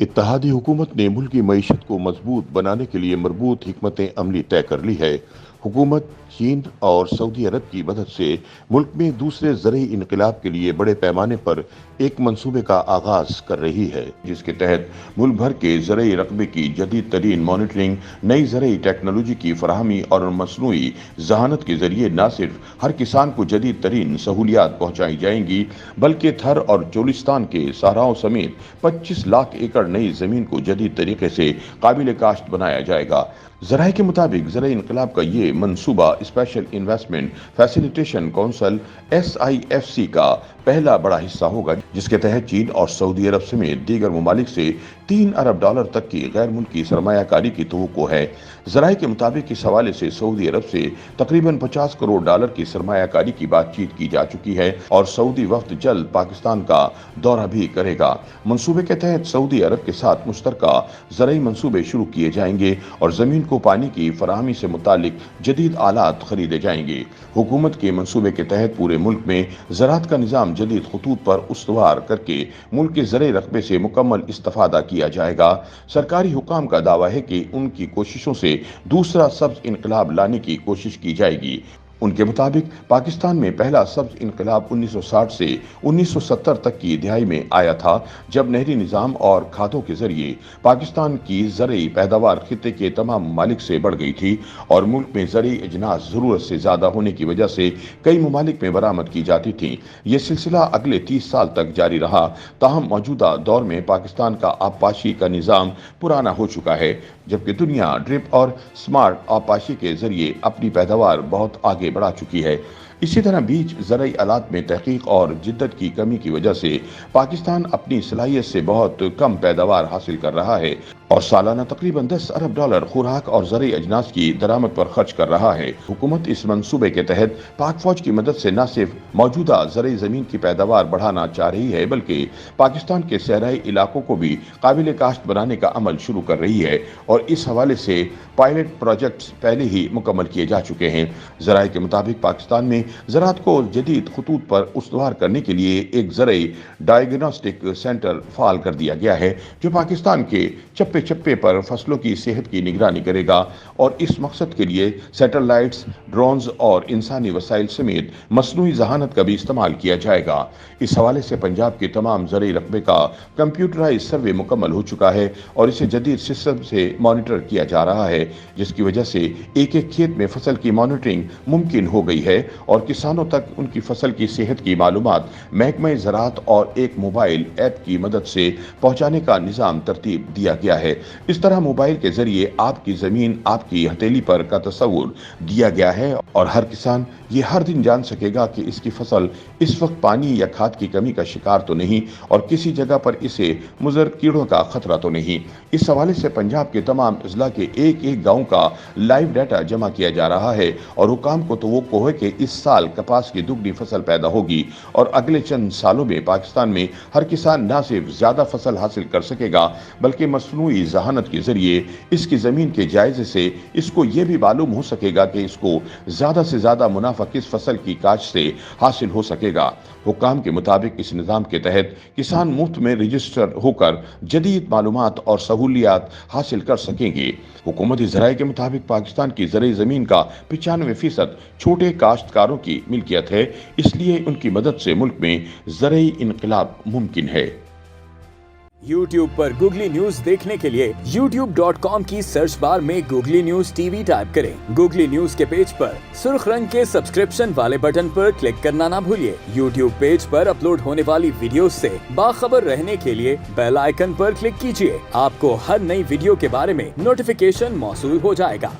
इत्तेहादी हुकूमत ने मुल्क की मईशत को मजबूत बनाने के लिए मरबूत हिकमत अमली तय कर ली है। हुकूमत चीन और सऊदी अरब की मदद से मुल्क में दूसरे ज़रई इनकलाब के लिए बड़े पैमाने पर एक मंसूबे का आगाज कर रही है, जिसके तहत मुल्क भर के ज़रई रकबे की जदीद तरीन मॉनिटरिंग, नई ज़रई टेक्नोलॉजी की फराहमी और मसनूई जहानत के जरिए न सिर्फ हर किसान को जदीद तरीन सहूलियात पहुँचाई जाएंगी, बल्कि थर और चोलिस्तान के सहराओं समेत 25 लाख एकड़ नई ज़मीन को जदीद तरीके से काबिल काश्त बनाया जाएगा। ज़राए के मुताबिक ज़रई इनकलाब का ये मंसूबा special investment facilitation council SIFC का पहला बड़ा हिस्सा होगा, जिसके तहत चीन और सऊदी अरब समेत दीगर ममालिक से $3 अरब तक की गैर मुल्की सरमायाकारी की तवक्को है। ज़राए के मुताबिक इस हवाले से सऊदी अरब से तकरीबन $50 करोड़ की सरमायाकारी की बातचीत की जा चुकी है और सऊदी वफ्द जल्द पाकिस्तान का दौरा भी करेगा। मंसूबे के तहत सऊदी अरब के साथ मुश्तरका ज़रई मंसूबे शुरू किए जाएंगे और ज़मीन को पानी की फराहमी से मुतालिक जदीद आलात खरीदे जाएंगे। हुकूमत के मंसूबे के तहत पूरे मुल्क में ज़राअत का निज़ाम जदीद खतूत पर उस्तवार करके मुल्क के ज़रई रकबे से मुकम्मल इस्तिफ़ादा किया जाएगा। सरकारी हुकाम का दावा है कि उनकी कोशिशों से दूसरा सब्ज़ इनकलाब लाने की कोशिश की जाएगी। उनके मुताबिक पाकिस्तान में पहला सब्ज इनकलाब 1960 से 1970 तक की दिहाई में आया था, जब नहरी निज़ाम और खातों के जरिए पाकिस्तान की ज़रई पैदावार खित्ते के तमाम ममालिक से बढ़ गई थी और मुल्क में ज़रई अजनास ज़रूरत से ज़्यादा होने की वजह से कई ममालिक में बरामद की जाती थी। ये सिलसिला अगले 30 साल तक जारी रहा, ताहम मौजूदा दौर में पाकिस्तान का आबपाशी का निज़ाम पुराना हो चुका है, जबकि दुनिया ड्रिप और स्मार्ट आबपाशी के जरिए अपनी पैदावार बहुत आगे बढ़ा चुकी है। इसी तरह बीच ज़रई आलात में तहकीक और जिद्दत की कमी की वजह से पाकिस्तान अपनी सलाहियत से बहुत कम पैदावार हासिल कर रहा है और सालाना तकरीबन $10 अरब खुराक और ज़रई अजनास की दरामद पर खर्च कर रहा है। हुकूमत इस मंसूबे के तहत पाक फौज की मदद से न सिर्फ मौजूदा ज़रई ज़मीन की पैदावार बढ़ाना चाह रही है, बल्कि पाकिस्तान के सहराई इलाकों को भी काबिल काश्त बनाने का अमल शुरू कर रही है और इस हवाले से पायलट प्रोजेक्ट्स पहले ही मुकम्मल किए जा चुके हैं। ज़राए के मुताबिक पाकिस्तान में ज़राअत को जदीद खतूत पर उस्तवार करने के लिए एक ज़रई डायग्नोस्टिक सेंटर फाल कर दिया गया है, जो पाकिस्तान के चप्पे चप्पे पर फसलों की सेहत की निगरानी करेगा और इस मकसद के लिए सैटेलाइट्स, ड्रोन्स और इंसानी वसाइल समेत मसनूई जहानत का भी इस्तेमाल किया जाएगा। इस हवाले से पंजाब के तमाम ज़रई रकबे का कंप्यूटराइज सर्वे मुकम्मल हो चुका है और इसे जदीद सिस्टम से मॉनिटर किया जा रहा है, जिसकी वजह से एक एक खेत में फसल की मॉनिटरिंग मुमकिन हो गई है और किसानों तक उनकी फसल की सेहत की मालूमात महकमा ज़राअत और एक मोबाइल ऐप की मदद से पहुंचाने का निज़ाम तरतीब दिया गया है। इस तरह मोबाइल के जरिए आपकी ज़मीन आपकी हथेली पर का तस्वुर दिया गया है और हर किसान ये हर दिन जान सकेगा कि इसकी फसल इस वक्त पानी या खाद की कमी का शिकार तो नहीं और किसी जगह पर इसे मुज़र कीड़ों का खतरा तो नहीं। इस हवाले से पंजाब के तमाम अजला के एक एक गाँव का लाइव डाटा जमा किया जा रहा है और हुकाम को तवक्को है कि इस साल कपास की दुगनी फसल पैदा होगी और अगले चंद सालों में पाकिस्तान में हर किसान न सिर्फ ज़्यादा फसल हासिल कर सकेगा, बल्कि मसनूई जहानत के जरिए इसकी ज़मीन के जायजे से इसको ये भी मालूम हो सकेगा कि इसको ज़्यादा से ज़्यादा मुनाफा किस फसल की काश्त से हासिल हो सकेगा। हुकाम के मुताबिक इस निज़ाम के तहत किसान मुफ्त में रजिस्टर होकर जदीद मालूमात और सहूलियात हासिल कर सकेंगे। हुकूमती ज़राए के मुताबिक पाकिस्तान की ज़रई ज़मीन का 95% छोटे काश्तकारों की मिल्कियत है, इसलिए उनकी मदद से मुल्क में ज़रई इनकलाब मुमकिन है। YouTube पर गूगली न्यूज देखने के लिए youtube.com की सर्च बार में गूगली न्यूज TV टाइप करें। गूगली न्यूज के पेज पर सुर्ख रंग के सब्सक्रिप्शन वाले बटन पर क्लिक करना ना भूलिए। YouTube पेज पर अपलोड होने वाली वीडियोस से बाखबर रहने के लिए बेल आइकन पर क्लिक कीजिए। आपको हर नई वीडियो के बारे में नोटिफिकेशन मौसूल हो जाएगा।